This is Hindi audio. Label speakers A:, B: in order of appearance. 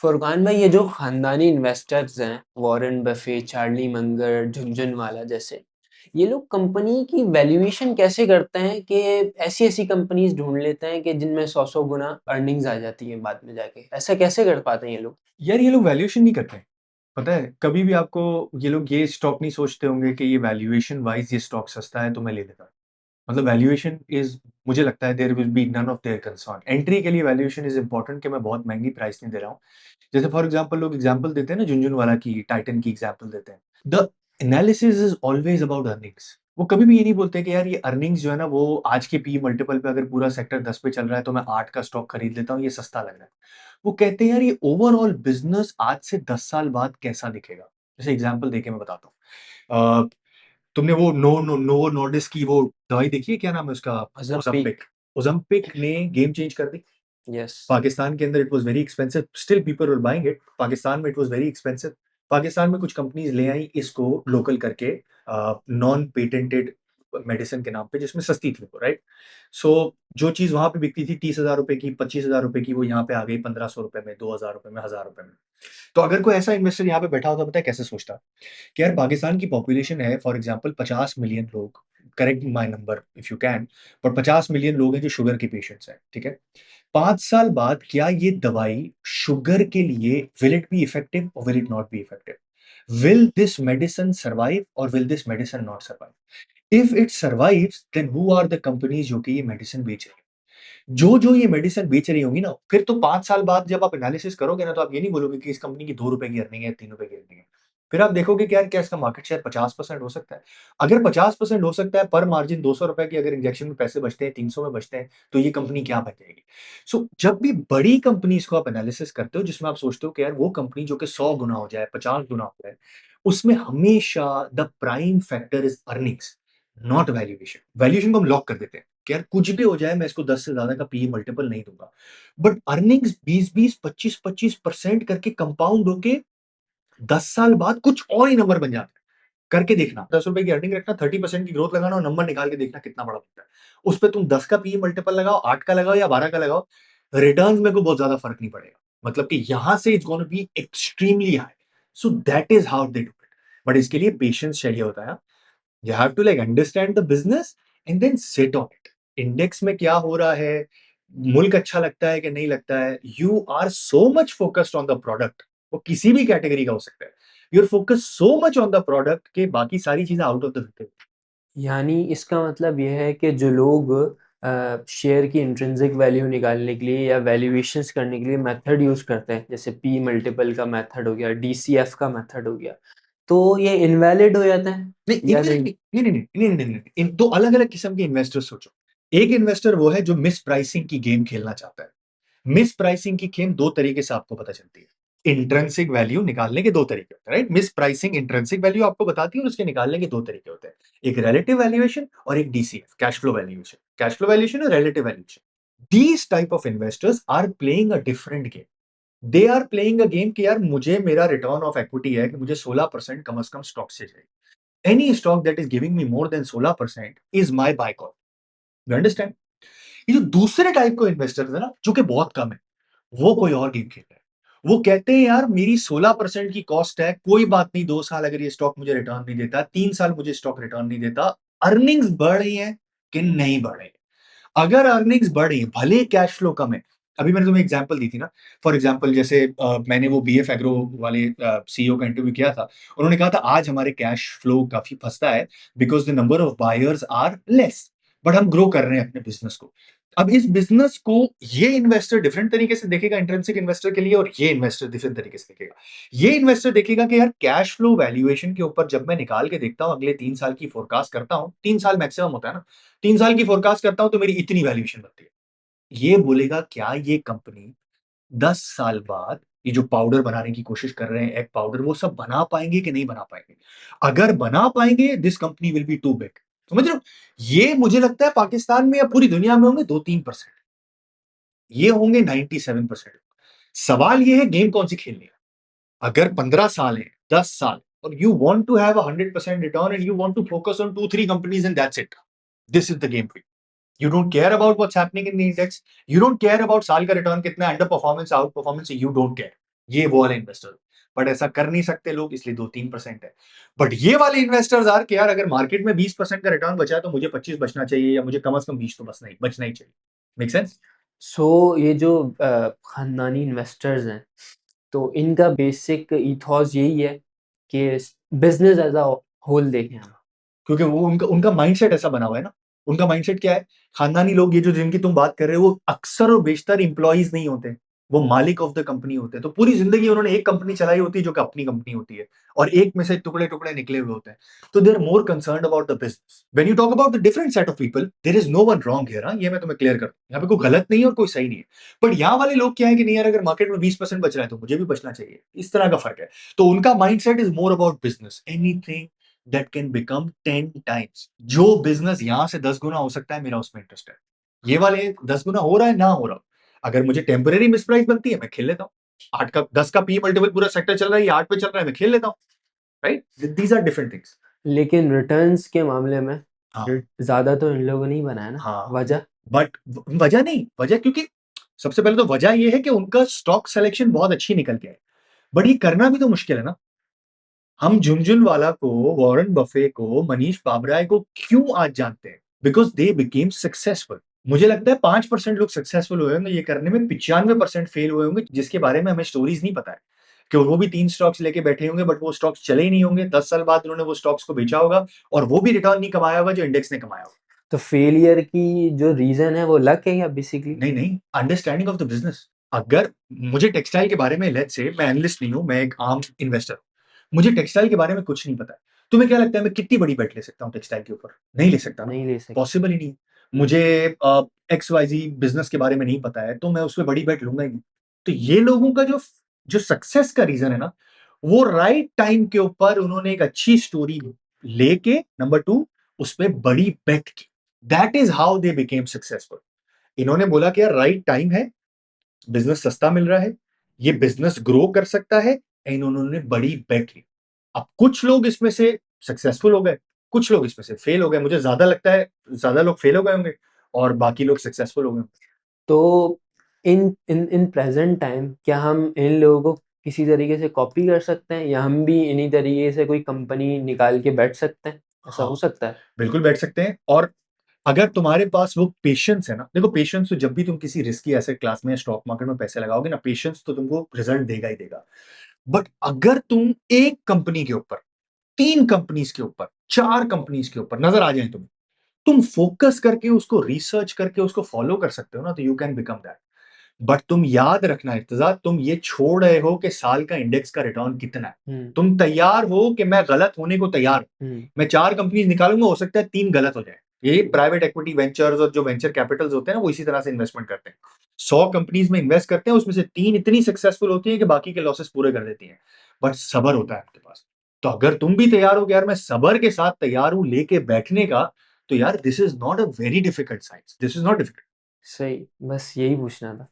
A: फुरकान भाई, ये जो खानदानी इन्वेस्टर्स हैं, Warren Buffett, Charlie Munger, Jhunjhunwala जैसे, ये लोग कंपनी की वैल्यूएशन कैसे करते हैं कि ऐसी-ऐसी कंपनीज ढूँढ लेते हैं कि जिनमें 100-100 गुना अर्निंग्स आ जाती हैं बाद में जाके। ऐसा कैसे कर पाते हैं ये लोग?
B: यार ये लोग वैल्यूएशन नहीं करते हैं। पता है, कभी भी आपको ये लोग ये स्टॉक नहीं सोचते होंगे कि ये वैल्यूएशन वाइज़ ये स्टॉक सस्ता है तो मैं ले लेता हूँ। मतलब वैल्यूएशन इज़ मुझे लगता है there will be none of their concern. Entry के लिए वैल्यूएशन इज़ इम्पोर्टेंट कि मैं बहुत महँगी प्राइस नहीं दे रहा हूँ। जैसे फॉर एग्ज़ाम्पल लोग एग्ज़ाम्पल देते हैं ना झुनझुनवाला की, टाइटन की एग्ज़ाम्पल देते हैं। The analysis is always about earnings. वो कभी भी ये नहीं बोलते कि यार ये अर्निंग्स जो है ना वो आज के पी मल्टीपल पे अगर पूरा सेक्टर 10 पे चल रहा है तो मैं 8 का स्टॉक खरीद लेता हूँ, ये सस्ता लग रहा है। वो कहते हैं यार ये ओवरऑल बिज़नेस आज से 10 साल बाद कैसा दिखेगा? जैसे एग्ज़ाम्पल देके मैं बताता हूँ। तुमने वो नोवो नॉर्डिस्क की वो दवाई देखी है, क्या नाम है उसका?
A: ओज़ेम्पिक।
B: ओज़ेम्पिक। ओज़ेम्पिक ने गेम चेंज कर दी।
A: यस।
B: पाकिस्तान के अंदर it was very expensive, still people were buying it. Pakistan में it was very expensive. Pakistan में कुछ कंपनीज़ ले आई इसको लोकल करके नॉन पेटेंटेड मेडिसिन के नाम पे जिसमें सस्ती थी वो, राइट? सो जो चीज़ वहाँ पे बिकती थी ₹30,000 की, ₹25,000 की, वो यहाँ पे आ गई ₹1,500 में, ₹2,000 में, ₹1,000 में। तो अगर कोई ऐसा इन्वेस्टर यहाँ पे बैठा होता, पता है कैसे सोचता? कि यार पाकिस्तान की पॉपुलेशन है फॉर एग्जांपल 50 मिलियन लोग, correct my number if you can, पर 50 मिलियन लोग हैं जो शुगर के पेशेंट्स हैं, ठीक है? 5 साल बाद क्या ये दवाई शुगर के लिए विल इट बी इफेक्टिव और will it not be effective? Will this medicine survive or will this medicine not survive? If it survives, then who are the companies जो कि ये मेडिसिन बेच रही हैं? जो ये मेडिसिन बेच रही होंगी ना, फिर तो 5 साल बाद जब आप एनालिसिस करोगे ना, तो आप ये नहीं बोलोगे कि इस कंपनी की ₹2 की अर्निंग है, ₹3 की अर्निंग है। फिर आप देखोगे कि यार क्या इसका मार्केट शेयर 50% हो सकता है? अगर 50% हो सकता है, पर मार्जिन ₹200 की अगर इंजेक्शन में पैसे बचते हैं, 300 में बचते हैं, तो ये कंपनी क्या बन जाएगी? सो जब भी बड़ी कंपनीज़ को आप एनालिसिस करते हो, जिसमें आप सोचते हो कि यार वो कंपनी जो कि 100 गुना हो जाए, 50 गुना हो जाए, उसमें हमेशा the prime factor is earnings, not valuation. Valuation को हम लॉक कर देते हैं। कि यार कुछ भी हो जाए मैं इसको 10 से ज़्यादा का पीई मल्टीपल नहीं दूँगा। बट अर्निंग्स 20-20, 25-25% करके कंपाउंड होके 10 साल बाद कुछ और ही नंबर बन जाता है। करके देखना, ₹10 की अर्निंग रखना, 30% की ग्रोथ लगाना और नंबर निकाल के देखना कितना बड़ा बनता है। उसपे तुम 10 का पीई मल्टीपल लगाओ, 8 का लगाओ या 12 का लगाओ, रिटर्न्स में कोई बहुत ज़्यादा फ़र्क नहीं पड़ेगा। मतलब कि यहाँ से it's gonna be extremely high. So that is how they do it. But इसके लिए पेशेंस चाहिए होता है। You have to like understand the business and then sit on it. Index में क्या हो रहा है, मुल्क अच्छा लगता है कि नहीं लगता है, you are so much focused on the product. वो किसी भी कैटेगरी का हो सकता है। You are focused so much on the product कि बाकी सारी चीजें आउट ऑफ द विकेट।
A: यानी इसका मतलब ये है कि जो लोग शेयर की इंट्रिंसिक वैल्यू निकालने के लिए या वैल्यूएशंस करने के लिए मेथड यूज़ करते हैं, जैसे पी मल्टीपल का मेथड हो गया, डीसीएफ का मेथड हो गया, तो ये इनवैलिड हो जाता है
B: नहीं,
A: या नहीं?
B: नहीं, इन दो अलग अलग किस्म के इन्वेस्टर सोचो। एक इन्वेस्टर वो है जो मिस प्राइसिंग की गेम खेलना चाहता है। मिस प्राइसिंग की गेम दो तरीके से आपको पता चलती है। इंट्रिंसिक वैल्यू निकालने के दो तरीके होते हैं, right? Miss pricing intrinsic value आपको बताती है और उसके निकालने के दो तरीके होते हैं। एक रिलेटिव वैल्यूएशन और एक DCF, cash flow valuation. Cash flow valuation और relative valuation. These type of investors are playing a different game. They are playing a game कि यार मुझे मेरा रिटर्न ऑफ इक्विटी है कि मुझे 16% कम से कम स्टॉक से चाहिए। Any stock that is giving me more than 16% is my buy call. You understand? ये जो दूसरे टाइप को इन्वेस्टर्स है ना, जो कि बहुत कम है, वो कोई और गेम खेल रहे हैं। वो कहते हैं यार मेरी 16% की कॉस्ट है, कोई बात नहीं, 2 साल अगर ये स्टॉक मुझे रिटर्न नहीं देता, 3 साल मुझे स्टॉक रिटर्न नहीं देता, अर्निंग्स बढ़ रही हैं कि नहीं बढ़ रही? अगर अर्निंग्स बढ़ी, भले कैश फ्लो कम है। अभी मैंने तुम्हें एग्जांपल दी थी ना, फॉर एग्जांपल जैसे मैंने वो बीएफ एग्रो वाले सीईओ का इंटरव्यू किया था। उन्होंने कहा था आज हमारे कैश फ्लो काफ़ी फँसता है because the number of buyers are less, but हम ग्रो कर रहे हैं अपने बिज़नेस को। अब इस बिज़नेस को ये इन्वेस्टर डिफरेंट तरीके से देखेगा इंट्रिंसिक इन्वेस्टर के लिए, और ये इन्वेस्टर डिफरेंट तरीके से देखेगा। ये इन्वेस्टर देखेगा कि यार कैश फ्लो वैल्यूएशन के ऊपर जब मैं निकाल के देखता हूँ, अगले 3 साल की फोरकास्ट करता हूँ, 3 साल मैक्सिमम होता है ना, 3 साल की फोरकास्ट करता हूँ तो मेरी इतनी वैल्यूएशन बनती है। ये बोलेगा क्या ये कंपनी 10 साल बाद ये जो पाउडर बनाने की कोशिश कर रहे हैं, एग पाउडर, वो सब बना पाएँगे कि नहीं बना पाएँगे? अगर बना पाएँगे, this company will be too big. समझ रहे हो? ये मुझे लगता है पाकिस्तान में या पूरी दुनिया में होंगे 2-3%। ये होंगे 97%। सवाल ये है गेम कौन-सी खेलनी है? अगर 15 साल है, 10 साल, और you want to have a 100% return and you want to focus on 2-3 companies and that's it. This is the game for you. You don't care about what's happening in the index. You don't care about साल का रिटर्न कितना है, under performance, out performance, you don't care. ये वो वाले इन्वेस्टर, बट ऐसा कर नहीं सकते लोग, इसलिए 2-3% है। बट ये वाले इन्वेस्टर्स आर कि यार अगर मार्केट में 20% का रिटर्न बचा है तो मुझे 25 बचना चाहिए, या मुझे कम से कम 20 तो बचना ही चाहिए। Make sense?
A: सो ये जो खानदानी इन्वेस्टर्स हैं, तो इनका बेसिक ईथॉस यही है कि बिजनेस एज अ होल देखें हम।
B: क्योंकि वो उनका उनका माइंडसेट ऐसा बना हुआ है ना। उनका माइंडसेट क्या है? खानदानी लोग, ये जो जिनकी तुम बात कर रहे हो, वो अक्सर और बेशतर एम्प्लॉइज नहीं होते, वो मालिक ऑफ द कंपनी होते हैं। तो पूरी जिंदगी उन्होंने एक कंपनी चलाई होती है जो कि अपनी कंपनी होती है, और एक में से टुकड़े टुकड़े निकले हुए होते हैं। तो they are more concern about the business. When you talk about the different set of people, there is no one wrong here. ये मैं तुम्हें क्लियर कर दूं, यहाँ पे कोई गलत नहीं है और कोई सही नहीं है। बट यहाँ वाले लोग क्या है कि नहीं यार, अगर मार्केट में 20% बच रहा है तो मुझे भी बचना चाहिए, इस तरह का फर्क है। तो उनका mindset is more about business, anything that can become 10 times। जो बिजनेस यहां से 10 गुना हो सकता है, मेरा उसमें इंटरेस्ट है। ये वाले 10 गुना हो रहा है ना हो रहा हो, अगर मुझे टेम्परेरी मिसप्राइस बनती है, मैं खेल लेता हूँ। 10 का पी मल्टीपल पूरा सेक्टर चल रहा है, ये 8 पे चल रहा है, मैं खेल लेता हूँ। Right, these are different things.
A: लेकिन रिटर्न्स के मामले में
B: हाँ,
A: ज़्यादा तो इन लोगों ने ही बनाया ना,
B: हाँ।
A: वजह?
B: बट वजह नहीं, वजह क्योंकि सबसे पहले तो वजह ये है कि उनका स्टॉक सिलेक्शन बहुत अच्छी निकल के है। बट ये करना भी तो मुश्किल है ना। हम झुनझुनवाला को, वॉरेन बफे को, मनीष पाबराय को क्यों आज जानते हैं? Because they became successful. मुझे लगता है 5% लोग सक्सेसफुल हुए होंगे ये करने में, 95% फेल हुए होंगे, जिसके बारे में हमें स्टोरीज नहीं पता है। कि वो भी 3 स्टॉक्स लेके बैठे होंगे, बट वो स्टॉक्स चले ही नहीं होंगे। 10 साल बाद उन्होंने वो स्टॉक्स को बेचा होगा, और वो भी रिटर्न नहीं कमाया होगा जो इंडेक्स ने कमाया होगा।
A: तो फेलियर की जो रीज़न है वो लक है या बेसिकली?
B: नहीं नहीं, अंडरस्टैंडिंग ऑफ द बिजनेस। अगर मुझे टेक्सटाइल के बारे में, लेट्स से मैं एनालिस्ट नहीं हूं, मैं एक आम इन्वेस्टर हूं, मुझे टेक्सटाइल के बारे में कुछ नहीं पता है। तुम्हें क्या लगता है मैं कितनी बड़ी बेट ले सकता हूँ टेक्सटाइल के ऊपर? नहीं ले सकता ना।
A: नहीं ले सकते।
B: पॉसिबल ही नहीं है। मुझे एक्स वाई जी बिजनेस के बारे में नहीं पता है, तो मैं उसमें बड़ी बेट लूंगा ही नहीं। तो ये लोगों का जो जो सक्सेस का रीजन है ना, वो राइट टाइम के ऊपर उन्होंने एक अच्छी स्टोरी लेके, नंबर टू, उस पर बड़ी बेट की। That is how they became successful. इन्होंने बोला कि यार राइट टाइम है, बिजनेस सस्ता मिल रहा है, ये बिजनेस ग्रो कर सकता है, एंड उन्होंने बड़ी बेट ली। अब कुछ लोग इसमें से सक्सेसफुल हो गए, कुछ लोग इसमें से फेल हो गए। मुझे ज्यादा लगता है ज्यादा लोग फेल हो गए होंगे, और बाकी लोग सक्सेसफुल हो गए होंगे।
A: तो इन इन इन प्रेजेंट टाइम क्या हम इन लोगों को किसी तरीके से कॉपी कर सकते हैं, या हम भी इन्हीं तरीके से कोई कंपनी निकाल के बैठ सकते हैं? ऐसा
B: हाँ,
A: हो सकता है?
B: बिल्कुल बैठ सकते हैं। और अगर तुम्हारे पास वो पेशेंस है ना, देखो पेशेंस तो जब भी तुम किसी रिस्की एसेट क्लास में, स्टॉक मार्केट में पैसे लगाओगे ना, पेशेंस तो तुमको रिजल्ट देगा ही देगा। बट अगर तुम एक कंपनी के ऊपर, 3 कंपनीज के ऊपर, 4 कंपनीज के ऊपर नजर आ जाए तुम्हें, तुम फोकस करके उसको रिसर्च करके उसको फॉलो कर सकते हो ना, तो you can become that. But तुम याद रखना इर्तजा, तुम ये छोड़ रहे हो कि साल का इंडेक्स का रिटर्न कितना है।
A: हम्म।
B: तुम तैयार हो कि मैं गलत होने को तैयार हूं।
A: हम्म।
B: मैं 4 कंपनीज निकालूंगा, हो सकता है 3 गलत हो जाए। ये प्राइवेट इक्विटी वेंचर्स और जो वेंचर कैपिटल्स होते हैं ना, वो इसी तरह से इन्वेस्टमेंट करते हैं। 100 कंपनीज में इन्वेस्ट करते हैं, उसमें से 3 इतनी सक्सेसफुल होती है कि बाकी के लॉसेस पूरे कर देती हैं। बट सबर होता है आपके पास। तो अगर तुम भी तैयार हो कि यार मैं सबर के साथ तैयार हूं लेके बैठने का, तो यार this is not a very difficult science, this is not difficult.
A: सही, बस यही पूछना था।